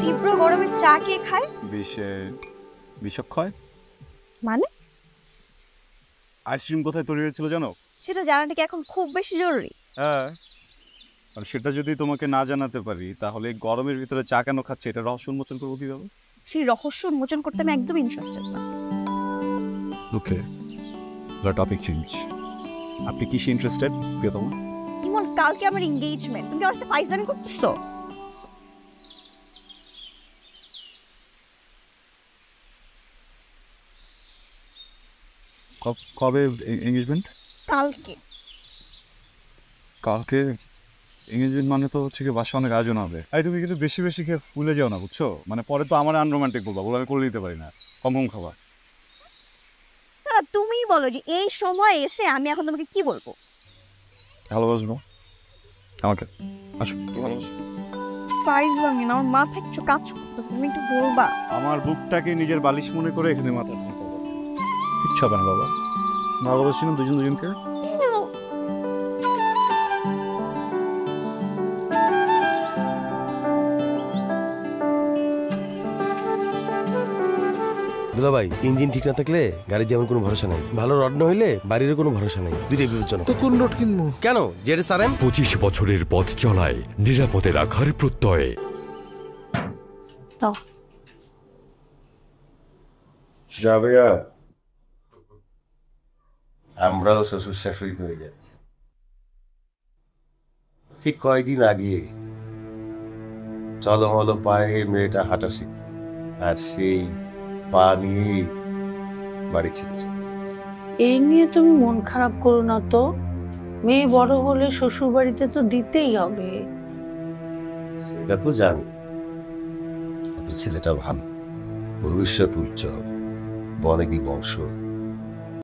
তীব্র গরমে চা কে খায়? বিষক্ষয়। মানে? আইসক্রিম কোথায় তৈরি হয়েছিল জানো? সেটা জানাটা কি এখন খুব বেশি জরুরি? হ্যাঁ, আর সেটা যদি তোমাকে না জানাতে পারি তাহলে গরমের ভিতরে চা কেন খাচ্ছে এটা রহস্য উন্মোচন করবো কিভাবে? সেই রহস্য উন্মোচন করতে আমি একদম ইন্টারেস্টেড না। ওকে, টপিক চেঞ্জ। আপনি কিসে ইন্টারেস্টেড প্রিয়তমা? ইমন, কালকে আমার এনগেজমেন্ট, তুমি আমার সাথে ফাইজলামি করতেছো? কবে এঙ্গেজমেন্ট? কালকে। কালকে এঙ্গেজমেন্ট মানে তো হচ্ছে কি বাসা অনেক আয়োজন হবে। এই তুমি কিন্তু বেশি বেশি খেয়ে ফুলে যাও না, বুঝছো? মানে পরে তো আমার আনরোমান্টিক বলবা, বলে আমি করে দিতে পারি না। কম কম খাবার। না, তুমিই বলো যে এই সময় এসে আমি এখন তোমাকে কি বলবো? ভালোবাসবো আমাকে, আসো ভালোবাসো। ফাইজলামি না, আমার মাথায় কিছু কাজ করতেছে, তুমি একটু বলবা? আমার বুকটাকে নিজের বালিশ মনে করে এখানে মাথা কিচ্ছু হবে না বাবা। ভালোবাসি না দুজন দুজনকে। দুলা ভাই, ইঞ্জিন ঠিক না থাকলে গাড়ির যেমন কোনো ভরসা নাই, ভালো রড না হইলে বাড়িরও কোনো ভরসা নাই। দুইটাই বিপজ্জনক। তো কোন রড কিনবো? কেন? ZS RM. 25 বছরের পথ চলায় নিরাপদে রাখার প্রত্যয়ে। রাবেয়া, আমরাও শ্বশুর শাশুড়ি হয়ে যাচ্ছি। ঠিক কয়দিন আগে চলমল পায়ে মেয়েটা হাঁটা শিখল, আর সেই পা নিয়ে বাড়ি ছেড়ে চলে গেছে। এই নিয়ে তুমি মন খারাপ করো না তো। মেয়ে বড় হলে শ্বশুর বাড়িতে তো দিতেই হবে। সেটা তো জানি, তবে ছেলেটা ভালো, ভবিষ্যৎ উজ্জ্বল, বনেদি বংশ,